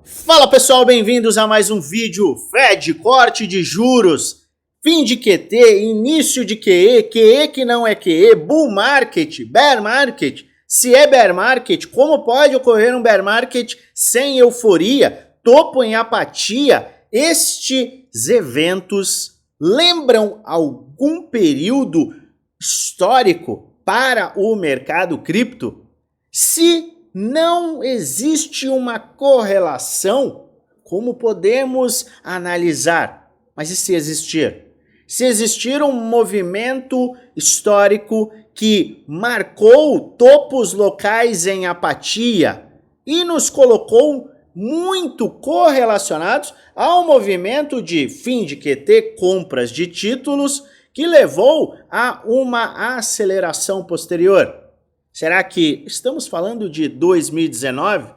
Fala pessoal, bem-vindos a mais um vídeo. Fed, corte de juros, fim de QT, início de QE, QE que não é QE, bull market, bear market. Se é bear market, como pode ocorrer um bear market sem euforia, topo em apatia? Estes eventos lembram algum período histórico para o mercado cripto? Se não existe uma correlação, como podemos analisar? Mas e se existir? Se existir um movimento histórico que marcou topos locais em apatia e nos colocou muito correlacionados ao movimento de fim de QT, compras de títulos, que levou a uma aceleração posterior. Será que estamos falando de 2019?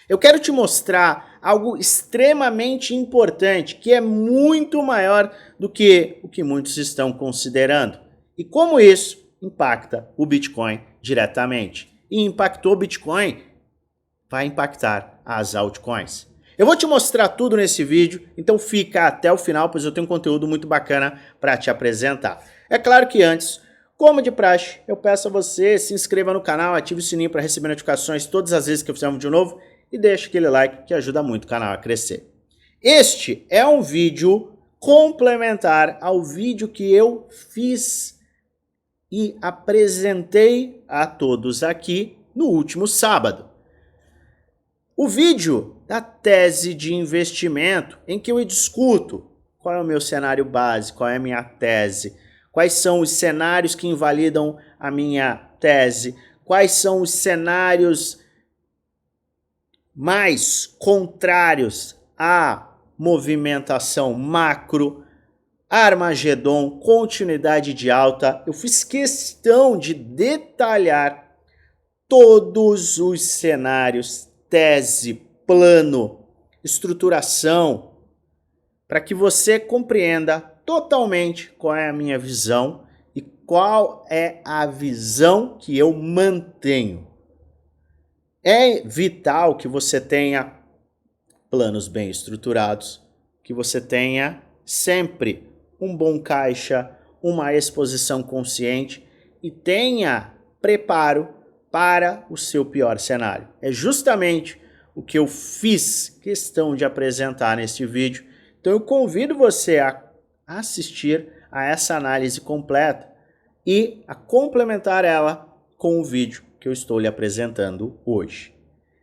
Eu quero te mostrar algo extremamente importante, que é muito maior do que o que muitos estão considerando. E como isso impacta o Bitcoin diretamente. E impactou o Bitcoin, vai impactar as altcoins. Eu vou te mostrar tudo nesse vídeo, então fica até o final, pois eu tenho um conteúdo muito bacana para te apresentar. É claro que antes, como de praxe, eu peço a você se inscreva no canal, ative o sininho para receber notificações todas as vezes que eu fizer um vídeo novo e deixe aquele like que ajuda muito o canal a crescer. Este é um vídeo complementar ao vídeo que eu fiz e apresentei a todos aqui no último sábado. O vídeo da tese de investimento em que eu discuto qual é o meu cenário base, qual é a minha tese, quais são os cenários que invalidam a minha tese, quais são os cenários mais contrários à movimentação macro, Armagedon, continuidade de alta. Eu fiz questão de detalhar todos os cenários, tese, plano, estruturação, para que você compreenda totalmente qual é a minha visão e qual é a visão que eu mantenho. É vital que você tenha planos bem estruturados, que você tenha sempre um bom caixa, uma exposição consciente e tenha preparo para o seu pior cenário. É justamente o que eu fiz questão de apresentar neste vídeo. Então eu convido você a assistir a essa análise completa e a complementar ela com o vídeo que eu estou lhe apresentando hoje.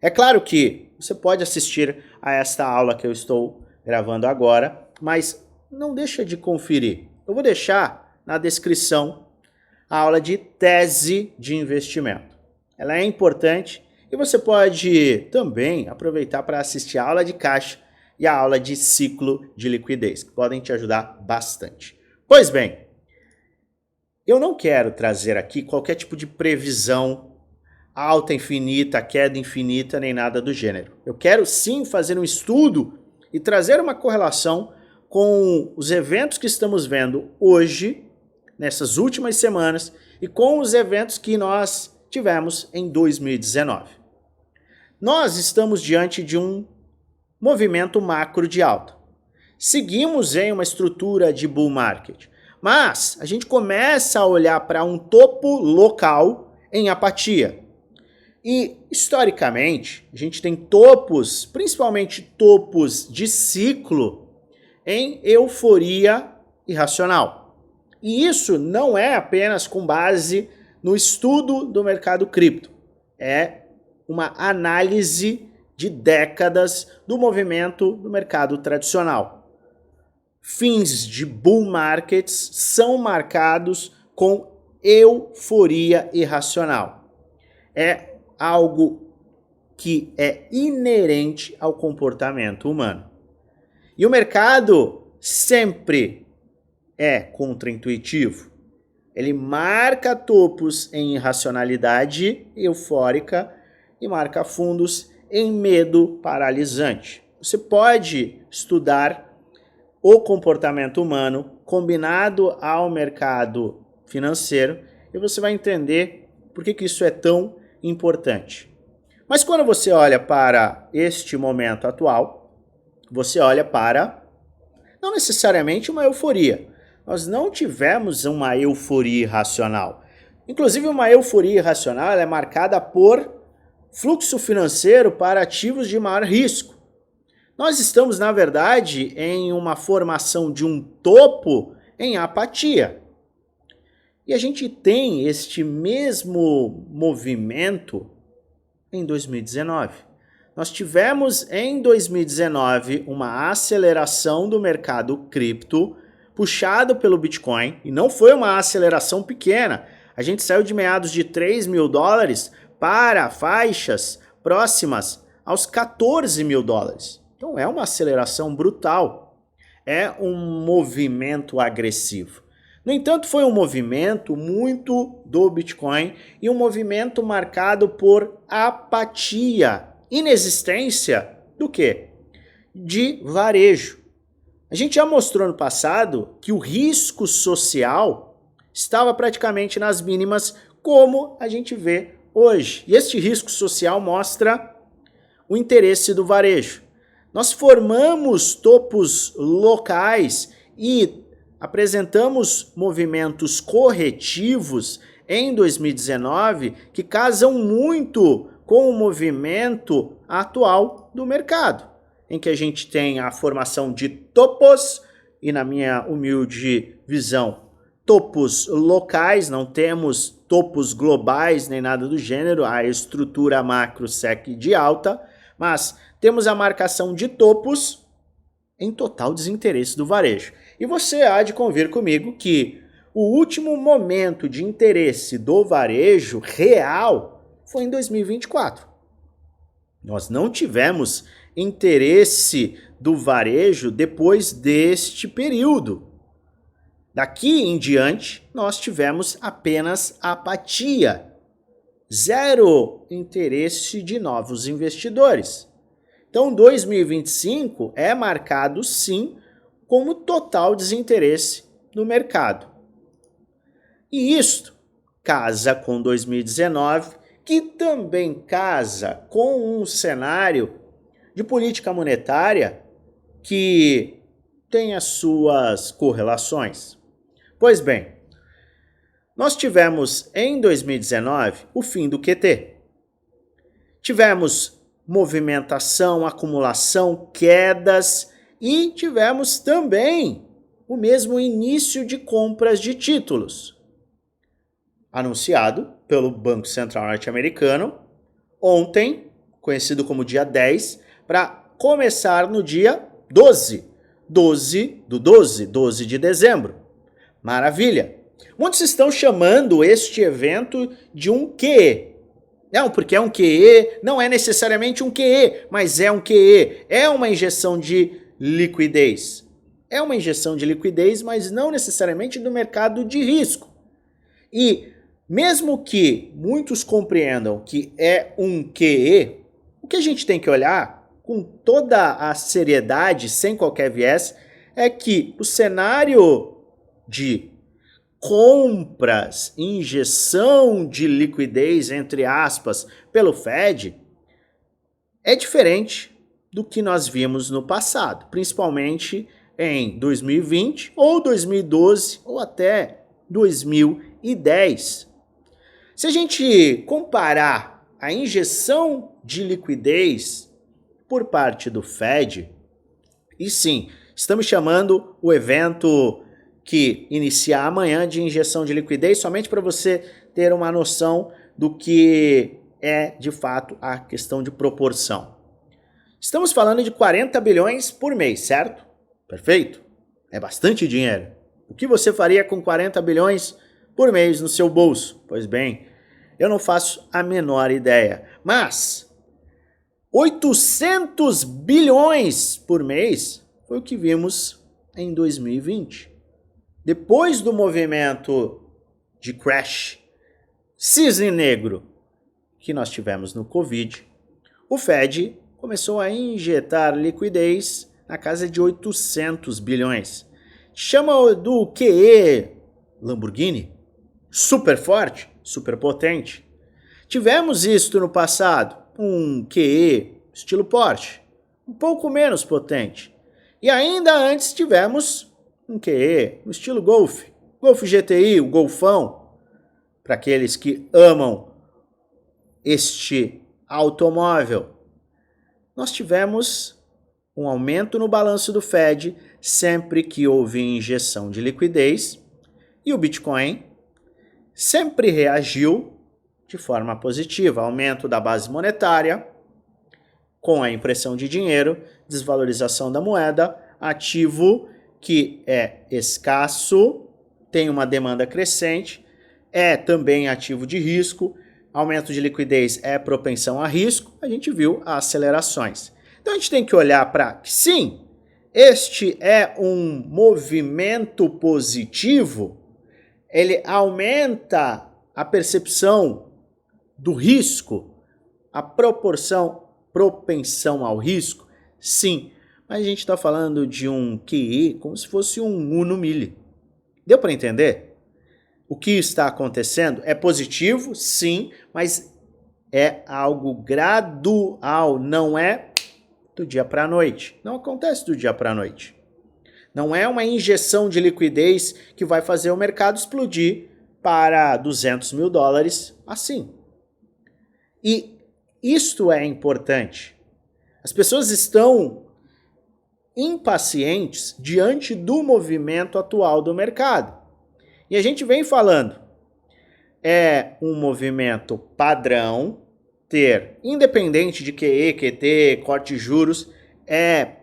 É claro que você pode assistir a esta aula que eu estou gravando agora, mas não deixa de conferir. Eu vou deixar na descrição a aula de tese de investimento. Ela é importante e você pode também aproveitar para assistir a aula de caixa e a aula de ciclo de liquidez, que podem te ajudar bastante. Pois bem, eu não quero trazer aqui qualquer tipo de previsão alta infinita, queda infinita, nem nada do gênero. Eu quero sim fazer um estudo e trazer uma correlação com os eventos que estamos vendo hoje, nessas últimas semanas, e com os eventos que nós tivemos em 2019. Nós estamos diante de um movimento macro de alta. Seguimos em uma estrutura de bull market, mas a gente começa a olhar para um topo local em apatia. E, historicamente, a gente tem topos, principalmente topos de ciclo, em euforia irracional. E isso não é apenas com base no estudo do mercado cripto. É uma análise de décadas do movimento do mercado tradicional. Fins de bull markets são marcados com euforia irracional. É algo que é inerente ao comportamento humano. E o mercado sempre é contraintuitivo. Ele marca topos em irracionalidade eufórica e marca fundos em medo paralisante. Você pode estudar o comportamento humano combinado ao mercado financeiro e você vai entender por que isso é tão importante. Mas quando você olha para este momento atual, você olha para não necessariamente uma euforia. Nós não tivemos uma euforia irracional. Inclusive, uma euforia irracional ela é marcada por fluxo financeiro para ativos de maior risco. Nós estamos, na verdade, em uma formação de um topo em apatia. E a gente tem este mesmo movimento em 2019. Nós tivemos em 2019 uma aceleração do mercado cripto puxado pelo Bitcoin, e não foi uma aceleração pequena. A gente saiu de meados de 3 mil dólares para faixas próximas aos 14 mil dólares. Então é uma aceleração brutal, é um movimento agressivo. No entanto, foi um movimento muito do Bitcoin e um movimento marcado por apatia, inexistência do quê? De varejo. A gente já mostrou no passado que o risco social estava praticamente nas mínimas, como a gente vê hoje. E este risco social mostra o interesse do varejo. Nós formamos topos locais e apresentamos movimentos corretivos em 2019 que casam muito com o movimento atual do mercado, em que a gente tem a formação de topos e, na minha humilde visão, topos locais, não temos topos globais nem nada do gênero, a estrutura macro segue de alta, mas temos a marcação de topos em total desinteresse do varejo. E você há de convir comigo que o último momento de interesse do varejo real foi em 2024. Nós não tivemos interesse do varejo depois deste período. Daqui em diante, nós tivemos apenas apatia, zero interesse de novos investidores. Então, 2025 é marcado, sim, como total desinteresse no mercado. E isto casa com 2019, que também casa com um cenário de política monetária que tem as suas correlações. Pois bem, nós tivemos em 2019 o fim do QT. Tivemos movimentação, acumulação, quedas e tivemos também o mesmo início de compras de títulos, anunciado pelo Banco Central norte-americano ontem, conhecido como dia 10, para começar no dia 12 de dezembro. Maravilha! Muitos estão chamando este evento de um QE. Não, porque é um QE, não é necessariamente um QE, mas é um QE. É uma injeção de liquidez. É uma injeção de liquidez, mas não necessariamente do mercado de risco. E mesmo que muitos compreendam que é um QE, o que a gente tem que olhar com toda a seriedade, sem qualquer viés, é que o cenário de compras, injeção de liquidez, entre aspas, pelo Fed, é diferente do que nós vimos no passado, principalmente em 2020 ou 2012 ou até 2010. Se a gente comparar a injeção de liquidez por parte do Fed, e sim, estamos chamando o evento que inicia amanhã de injeção de liquidez, somente para você ter uma noção do que é de fato a questão de proporção. Estamos falando de 40 bilhões por mês, certo? Perfeito? É bastante dinheiro. O que você faria com 40 bilhões por mês no seu bolso? Pois bem, eu não faço a menor ideia. Mas 800 bilhões por mês foi o que vimos em 2020. Depois do movimento de crash, cisne negro, que nós tivemos no Covid, o Fed começou a injetar liquidez na casa de 800 bilhões. Chama do QE Lamborghini? Super forte, super potente. Tivemos isto no passado. um QE estilo Porsche, um pouco menos potente. E ainda antes tivemos um QE no estilo Golf, Golf GTI, o Golfão, para aqueles que amam este automóvel. Nós tivemos um aumento no balanço do Fed sempre que houve injeção de liquidez e o Bitcoin sempre reagiu de forma positiva, aumento da base monetária, com a impressão de dinheiro, desvalorização da moeda, ativo que é escasso, tem uma demanda crescente, é também ativo de risco, aumento de liquidez é propensão a risco, a gente viu as acelerações. Então a gente tem que olhar para que sim, este é um movimento positivo, ele aumenta a percepção do risco, a propensão ao risco, sim, mas a gente está falando de um QI como se fosse um Uno Mille. Deu para entender? O que está acontecendo é positivo, sim, mas é algo gradual, não é do dia para a noite. Não acontece do dia para a noite. Não é uma injeção de liquidez que vai fazer o mercado explodir para 200 mil dólares assim. E isto é importante. As pessoas estão impacientes diante do movimento atual do mercado. E a gente vem falando, é um movimento padrão, ter, independente de QE, QT, corte de juros, é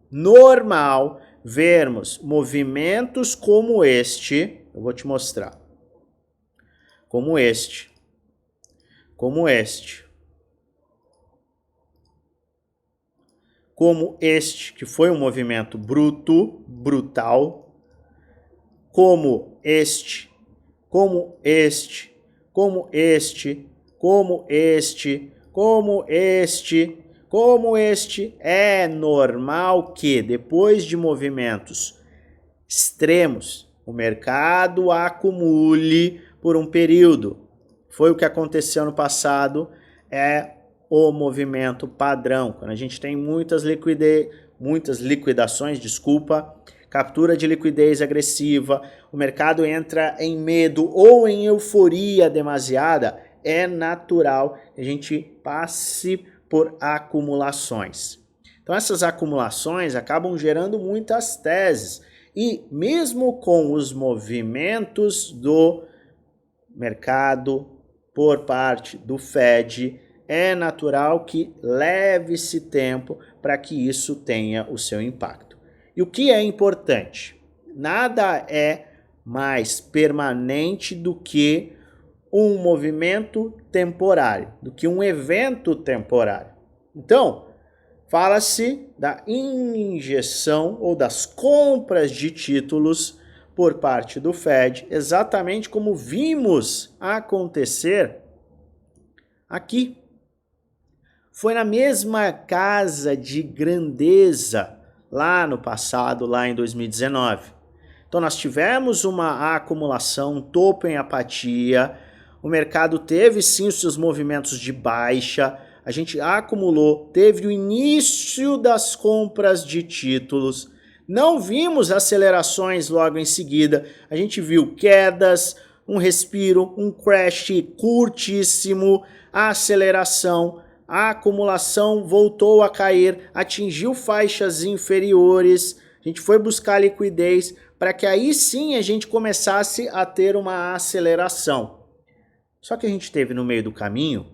normal vermos movimentos como este, eu vou te mostrar, como este, como este, que foi um movimento brutal, como este, é normal que depois de movimentos extremos, o mercado acumule por um período. Foi o que aconteceu no passado, é o movimento padrão. Quando a gente tem muitas liquidações, captura de liquidez agressiva, o mercado entra em medo ou em euforia demasiada, é natural que a gente passe por acumulações. Então essas acumulações acabam gerando muitas teses e mesmo com os movimentos do mercado por parte do Fed, é natural que leve-se tempo para que isso tenha o seu impacto. E o que é importante? Nada é mais permanente do que um movimento temporário, do que um evento temporário. Então, fala-se da injeção ou das compras de títulos por parte do Fed, exatamente como vimos acontecer aqui. Foi na mesma casa de grandeza lá no passado, lá em 2019. Então nós tivemos uma acumulação, um topo em apatia, o mercado teve sim os seus movimentos de baixa, a gente acumulou, teve o início das compras de títulos, não vimos acelerações logo em seguida, a gente viu quedas, um respiro, um crash curtíssimo, a aceleração, a acumulação voltou a cair, atingiu faixas inferiores, a gente foi buscar liquidez para que aí sim a gente começasse a ter uma aceleração. Só que a gente teve no meio do caminho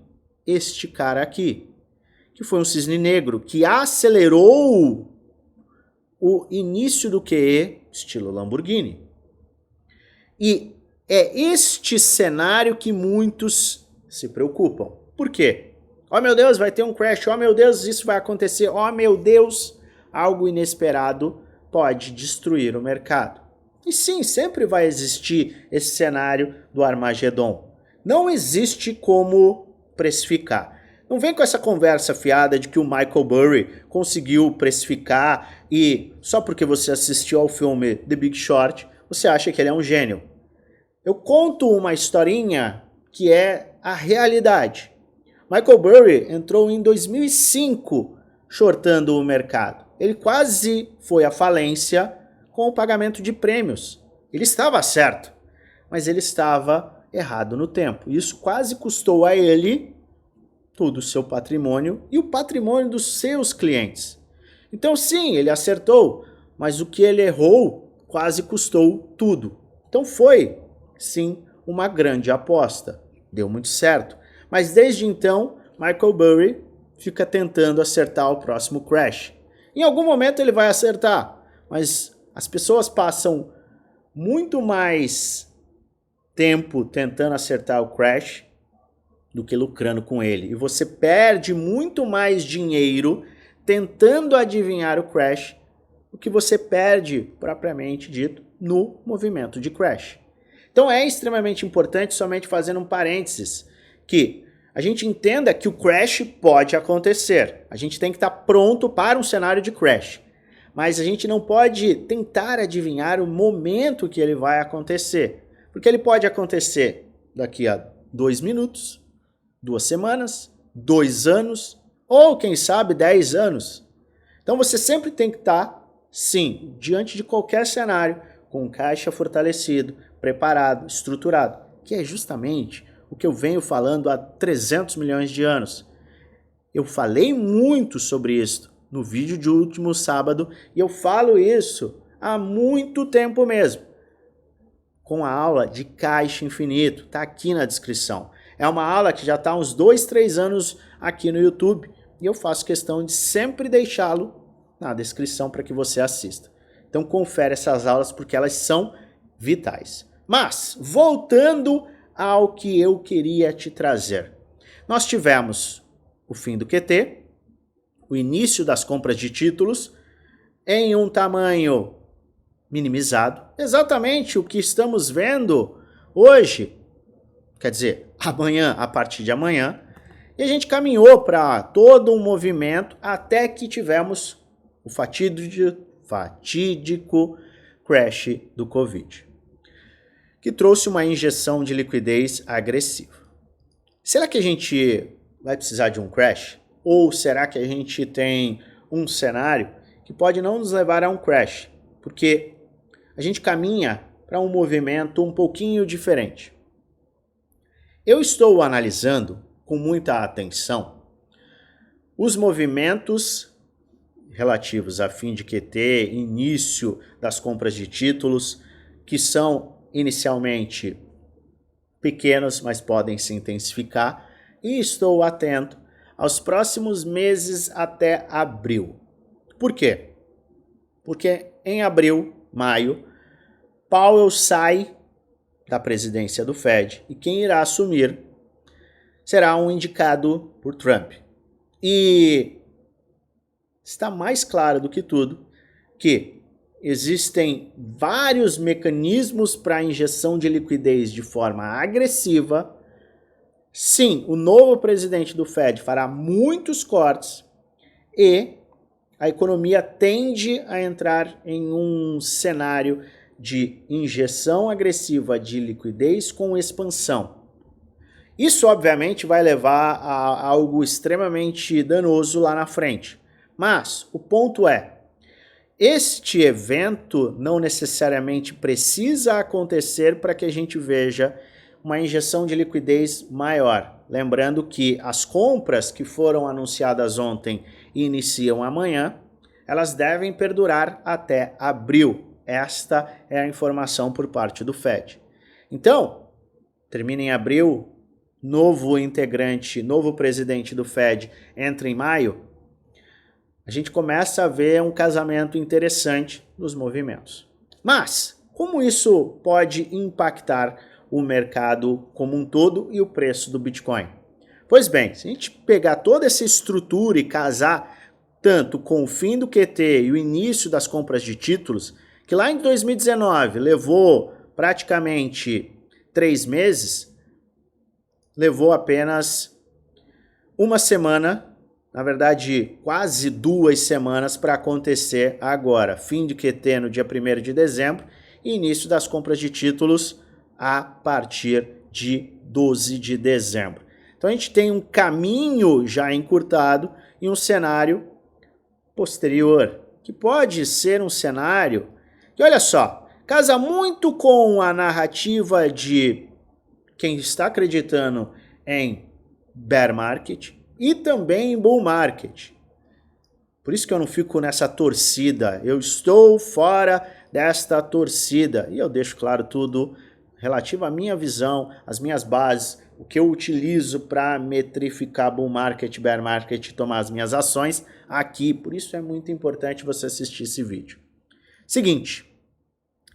este cara aqui, que foi um cisne negro, que acelerou o início do QE estilo Lamborghini. E é este cenário que muitos se preocupam. Por quê? Oh meu Deus, vai ter um crash, oh meu Deus, isso vai acontecer, oh meu Deus, algo inesperado pode destruir o mercado. E sim, sempre vai existir esse cenário do Armagedon. Não existe como precificar. Não vem com essa conversa fiada de que o Michael Burry conseguiu precificar e só porque você assistiu ao filme The Big Short, você acha que ele é um gênio. Eu conto uma historinha que é a realidade. Michael Burry entrou em 2005 shortando o mercado. Ele quase foi à falência com o pagamento de prêmios. Ele estava certo, mas ele estava errado no tempo. Isso quase custou a ele todo o seu patrimônio e o patrimônio dos seus clientes. Então sim, ele acertou, mas o que ele errou quase custou tudo. Então foi, sim, uma grande aposta. Deu muito certo. Mas desde então, Michael Burry fica tentando acertar o próximo crash. Em algum momento ele vai acertar, mas as pessoas passam muito mais tempo tentando acertar o crash do que lucrando com ele. E você perde muito mais dinheiro tentando adivinhar o crash do que você perde, propriamente dito, no movimento de crash. Então é extremamente importante, somente fazendo um parênteses, que a gente entenda que o crash pode acontecer. A gente tem que estar pronto para um cenário de crash. Mas a gente não pode tentar adivinhar o momento que ele vai acontecer. Porque ele pode acontecer daqui a 2 minutos, 2 semanas, 2 anos, ou quem sabe 10 anos. Então você sempre tem que estar, sim, diante de qualquer cenário, com caixa fortalecido, preparado, estruturado, que é justamente o que eu venho falando há 300 milhões de anos. Eu falei muito sobre isso no vídeo de último sábado e eu falo isso há muito tempo mesmo. Com a aula de caixa infinito, está aqui na descrição. É uma aula que já está há uns 2, 3 anos aqui no YouTube e eu faço questão de sempre deixá-lo na descrição para que você assista. Então confere essas aulas porque elas são vitais. Mas, voltando ao que eu queria te trazer. Nós tivemos o fim do QT, o início das compras de títulos, em um tamanho minimizado. Exatamente o que estamos vendo hoje, quer dizer, amanhã, a partir de amanhã. E a gente caminhou para todo um movimento até que tivemos o fatídico crash do Covid, que trouxe uma injeção de liquidez agressiva. Será que a gente vai precisar de um crash? Ou será que a gente tem um cenário que pode não nos levar a um crash? Porque a gente caminha para um movimento um pouquinho diferente. Eu estou analisando com muita atenção os movimentos relativos a fim de QT, início das compras de títulos, que são inicialmente pequenos, mas podem se intensificar, e estou atento aos próximos meses até abril. Por quê? Porque em abril, maio, Powell sai da presidência do Fed e quem irá assumir será um indicado por Trump. E está mais claro do que tudo que existem vários mecanismos para a injeção de liquidez de forma agressiva. Sim, o novo presidente do Fed fará muitos cortes e a economia tende a entrar em um cenário de injeção agressiva de liquidez com expansão. Isso, obviamente, vai levar a algo extremamente danoso lá na frente. Mas o ponto é, este evento não necessariamente precisa acontecer para que a gente veja uma injeção de liquidez maior. Lembrando que as compras que foram anunciadas ontem e iniciam amanhã, elas devem perdurar até abril. Esta é a informação por parte do Fed. Então, termina em abril, novo integrante, novo presidente do Fed entra em maio, a gente começa a ver um casamento interessante nos movimentos. Mas, como isso pode impactar o mercado como um todo e o preço do Bitcoin? Pois bem, se a gente pegar toda essa estrutura e casar tanto com o fim do QT e o início das compras de títulos, que lá em 2019 levou praticamente 3 meses, levou apenas uma semana, na verdade quase 2 semanas para acontecer agora. Fim de QT no dia 1º de dezembro e início das compras de títulos a partir de 12 de dezembro. Então a gente tem um caminho já encurtado e um cenário posterior, que pode ser um cenário que, olha só, casa muito com a narrativa de quem está acreditando em bear market e também em bull market. Por isso que eu não fico nessa torcida, eu estou fora desta torcida. E eu deixo claro tudo relativo à minha visão, às minhas bases, o que eu utilizo para metrificar bull market, bear market e tomar as minhas ações aqui. Por isso é muito importante você assistir esse vídeo. Seguinte,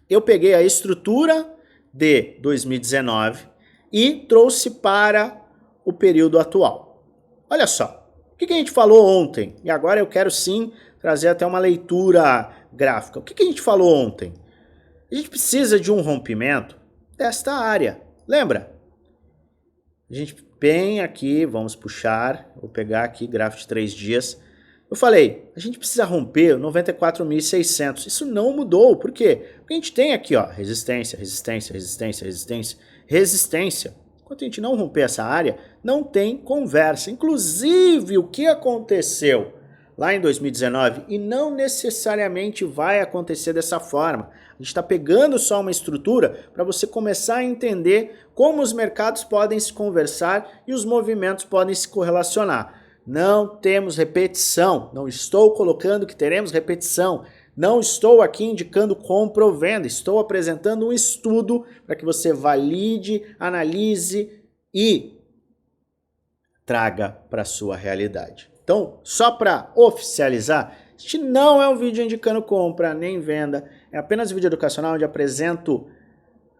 eu peguei a estrutura de 2019 e trouxe para o período atual. Olha só. O que a gente falou ontem? E agora eu quero sim trazer até uma leitura gráfica. O que a gente falou ontem? A gente precisa de um rompimento desta área. Lembra? A gente vem aqui, vamos puxar, vou pegar aqui gráfico de 3 dias. Eu falei, a gente precisa romper 94.600. Isso não mudou. Por quê? Porque a gente tem aqui, ó, resistência, resistência, resistência, resistência, resistência. Enquanto a gente não romper essa área, não tem conversa. Inclusive, o que aconteceu lá em 2019, e não necessariamente vai acontecer dessa forma. A gente está pegando só uma estrutura para você começar a entender como os mercados podem se conversar e os movimentos podem se correlacionar. Não temos repetição. Não estou colocando que teremos repetição. Não estou aqui indicando compra ou venda, estou apresentando um estudo para que você valide, analise e traga para a sua realidade. Então, só para oficializar, este não é um vídeo indicando compra nem venda, é apenas um vídeo educacional onde apresento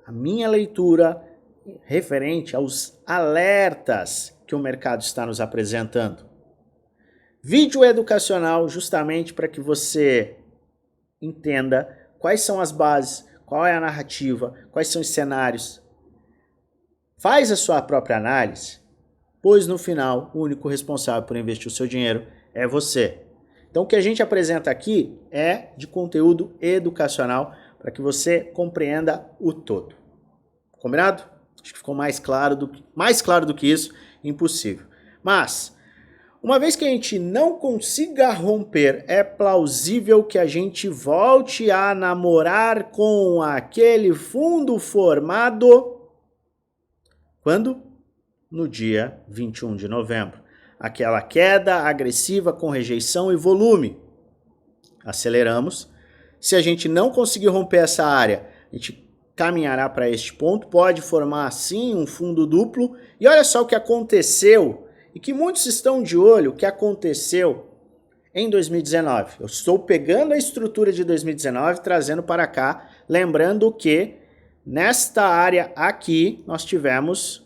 a minha leitura referente aos alertas que o mercado está nos apresentando. Vídeo educacional justamente para que você entenda quais são as bases, qual é a narrativa, quais são os cenários. Faz a sua própria análise, pois no final o único responsável por investir o seu dinheiro é você. Então o que a gente apresenta aqui é de conteúdo educacional para que você compreenda o todo. Combinado? Acho que ficou mais claro do que isso, impossível. Mas uma vez que a gente não consiga romper, é plausível que a gente volte a namorar com aquele fundo formado quando? No dia 21 de novembro. Aquela queda agressiva com rejeição e volume. Aceleramos. Se a gente não conseguir romper essa área, a gente caminhará para este ponto, pode formar assim um fundo duplo. E olha só o que aconteceu. E que muitos estão de olho o que aconteceu em 2019. Eu estou pegando a estrutura de 2019 trazendo para cá, lembrando que nesta área aqui nós tivemos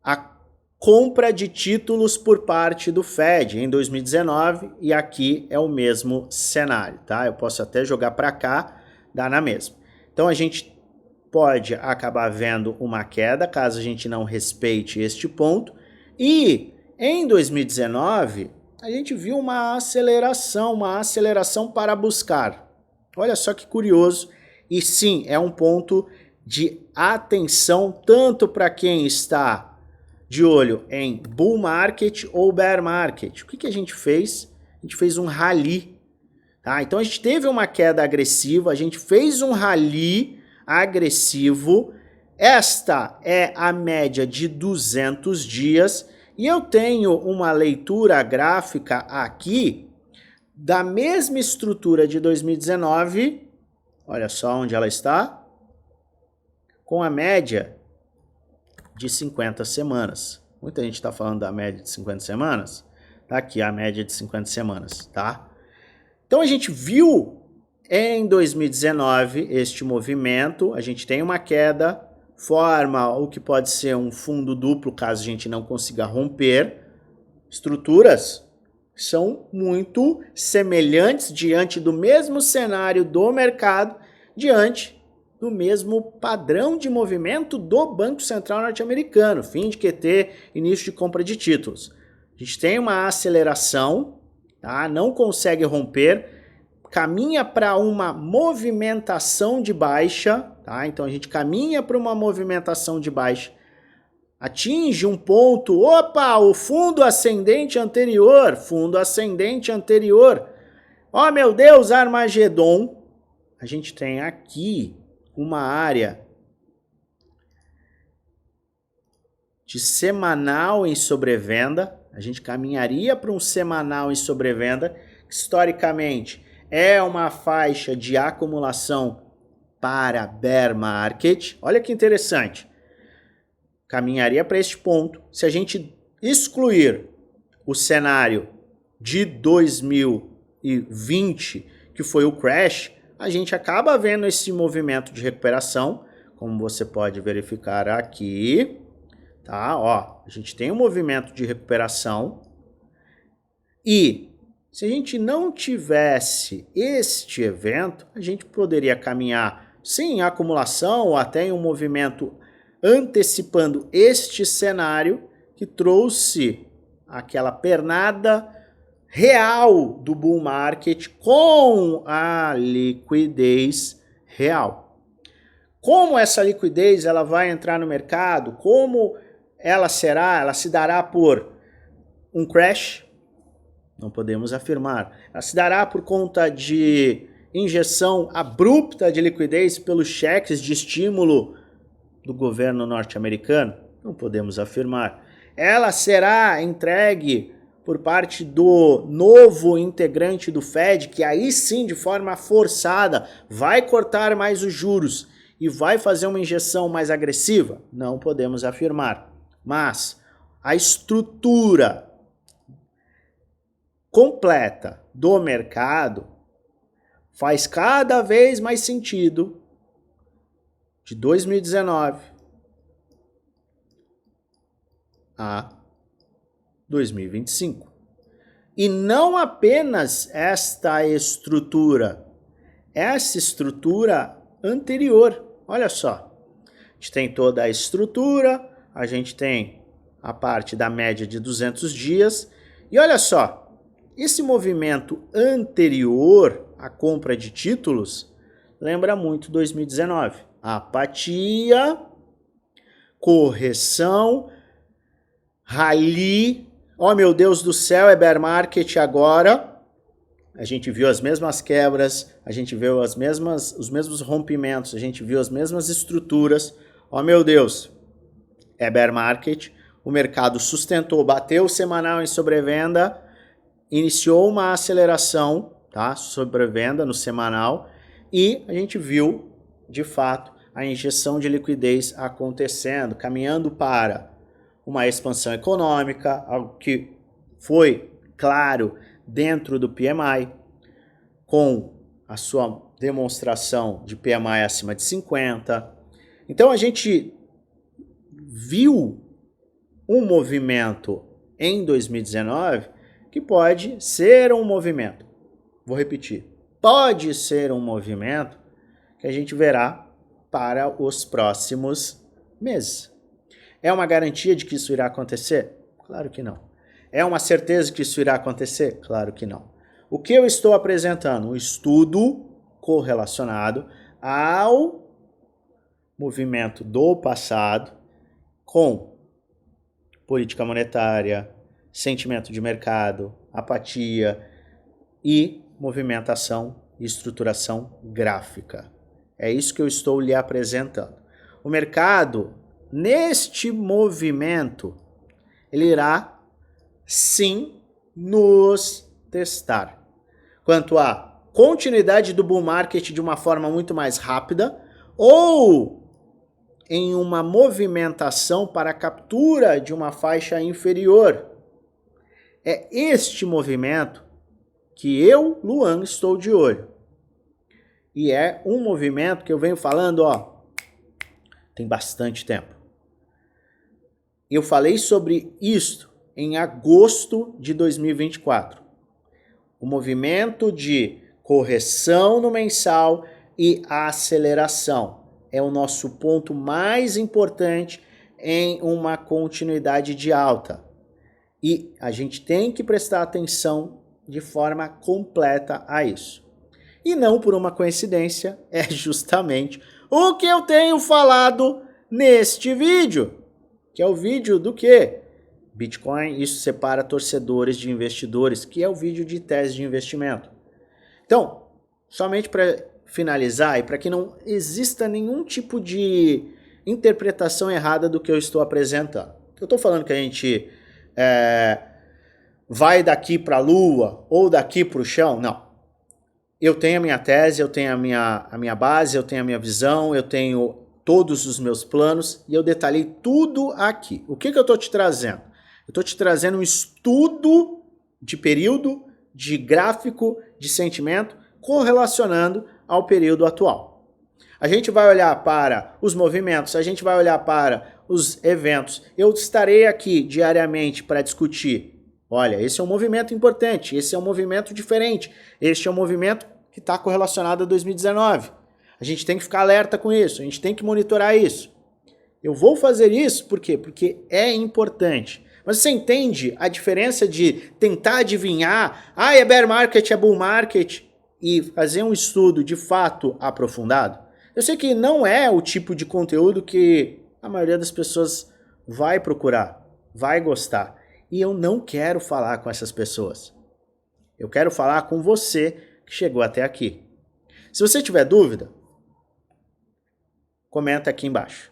a compra de títulos por parte do Fed em 2019 e aqui é o mesmo cenário, tá? Eu posso até jogar para cá, dá na mesma. Então a gente pode acabar vendo uma queda, caso a gente não respeite este ponto. E em 2019, a gente viu uma aceleração para buscar. Olha só que curioso. E sim, é um ponto de atenção tanto para quem está de olho em bull market ou bear market. O que a gente fez? A gente fez um rally. Tá? Então a gente teve uma queda agressiva, a gente fez um rally agressivo. Esta é a média de 200 dias e eu tenho uma leitura gráfica aqui da mesma estrutura de 2019, olha só onde ela está, com a média de 50 semanas. Muita gente está falando da média de 50 semanas, tá aqui a média de 50 semanas, tá? Então a gente viu em 2019, este movimento, a gente tem uma queda, forma o que pode ser um fundo duplo, caso a gente não consiga romper. Estruturas são muito semelhantes diante do mesmo cenário do mercado, diante do mesmo padrão de movimento do Banco Central norte-americano, fim de QT, início de compra de títulos. A gente tem uma aceleração, tá? Não consegue romper, caminha para uma movimentação de baixa, tá? Então a gente caminha para uma movimentação de baixa atinge um ponto, opa, o fundo ascendente anterior, oh meu Deus, Armagedon, a gente tem aqui uma área de semanal em sobrevenda, a gente caminharia para um semanal em sobrevenda, que historicamente é uma faixa de acumulação para bear market. Olha que interessante. Caminharia para este ponto. Se a gente excluir o cenário de 2020, que foi o crash, a gente acaba vendo esse movimento de recuperação, como você pode verificar aqui. Tá, ó, a gente tem um movimento de recuperação e se a gente não tivesse este evento, a gente poderia caminhar sim em acumulação ou até em um movimento antecipando este cenário que trouxe aquela pernada real do bull market com a liquidez real. Como essa liquidez ela vai entrar no mercado? Como ela se dará por um crash? Não podemos afirmar. Ela se dará por conta de injeção abrupta de liquidez pelos cheques de estímulo do governo norte-americano? Não podemos afirmar. Ela será entregue por parte do novo integrante do Fed, que aí sim, de forma forçada, vai cortar mais os juros e vai fazer uma injeção mais agressiva? Não podemos afirmar. Mas a estrutura completa do mercado faz cada vez mais sentido de 2019 a 2025. E não apenas essa estrutura anterior. Olha só, a gente tem toda a estrutura, a gente tem a parte da média de 200 dias, e olha só, esse movimento anterior à compra de títulos lembra muito 2019. Apatia, correção, rally, oh meu Deus do céu, é bear market agora. A gente viu as mesmas quebras, a gente viu os mesmos rompimentos, a gente viu as mesmas estruturas. Oh meu Deus, é bear market. O mercado sustentou, bateu o semanal em sobrevenda, iniciou uma aceleração, tá? Sobrevenda no semanal, e a gente viu, de fato, a injeção de liquidez acontecendo, caminhando para uma expansão econômica, algo que foi claro dentro do PMI, com a sua demonstração de PMI acima de 50. Então a gente viu um movimento em 2019 que pode ser um movimento, vou repetir, pode ser um movimento que a gente verá para os próximos meses. É uma garantia de que isso irá acontecer? Claro que não. É uma certeza que isso irá acontecer? Claro que não. O que eu estou apresentando? Um estudo correlacionado ao movimento do passado com política monetária, sentimento de mercado, apatia e movimentação e estruturação gráfica. É isso que eu estou lhe apresentando. O mercado, neste movimento, ele irá sim nos testar quanto à continuidade do bull market de uma forma muito mais rápida ou em uma movimentação para a captura de uma faixa inferior. É este movimento que eu, Luan, estou de olho. E é um movimento que eu venho falando, ó, tem bastante tempo. Eu falei sobre isto em agosto de 2024. O movimento de correção no mensal e aceleração é o nosso ponto mais importante em uma continuidade de alta. E a gente tem que prestar atenção de forma completa a isso. E não por uma coincidência, é justamente o que eu tenho falado neste vídeo. que é o vídeo do quê? Bitcoin, isso separa torcedores de investidores, que é o vídeo de tese de investimento. Então, somente para finalizar e para que não exista nenhum tipo de interpretação errada do que eu estou apresentando. Eu estou falando que a gente vai daqui para a lua ou daqui para o chão? Não. Eu tenho a minha tese, eu tenho a minha base, eu tenho a minha visão, eu tenho todos os meus planos e eu detalhei tudo aqui. O que eu estou te trazendo? Eu estou te trazendo um estudo de período, de gráfico, de sentimento, correlacionando ao período atual. A gente vai olhar para os movimentos, a gente vai olhar para os eventos. Eu estarei aqui diariamente para discutir. Olha, esse é um movimento importante, esse é um movimento diferente, este é um movimento que está correlacionado a 2019. A gente tem que ficar alerta com isso, a gente tem que monitorar isso. Eu vou fazer isso por quê? Porque é importante. Mas você entende a diferença de tentar adivinhar, é bear market, é bull market, e fazer um estudo de fato aprofundado? Eu sei que não é o tipo de conteúdo que a maioria das pessoas vai procurar, vai gostar. E eu não quero falar com essas pessoas. Eu quero falar com você que chegou até aqui. Se você tiver dúvida, comenta aqui embaixo.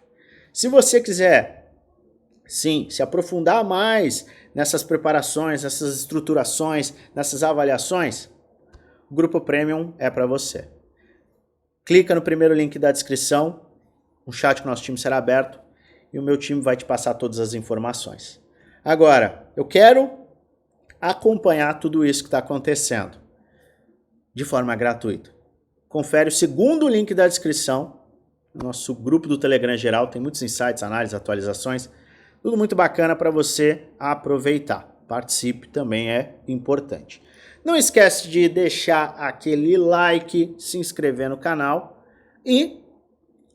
Se você quiser, sim, se aprofundar mais nessas preparações, nessas estruturações, nessas avaliações, o Grupo Premium é para você. Clica no primeiro link da descrição, um chat com o nosso time será aberto e o meu time vai te passar todas as informações. Agora, eu quero acompanhar tudo isso que está acontecendo de forma gratuita. Confere o segundo link da descrição. Nosso grupo do Telegram geral tem muitos insights, análises, atualizações, tudo muito bacana para você aproveitar. Participe, também é importante. Não esquece de deixar aquele like, se inscrever no canal e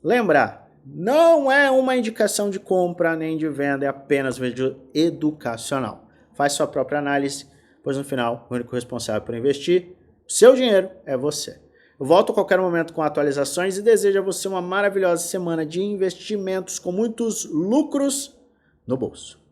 lembrar, não é uma indicação de compra nem de venda, é apenas vídeo educacional. Faz sua própria análise, pois no final o único responsável por investir seu dinheiro é você. Eu volto a qualquer momento com atualizações e desejo a você uma maravilhosa semana de investimentos com muitos lucros no bolso.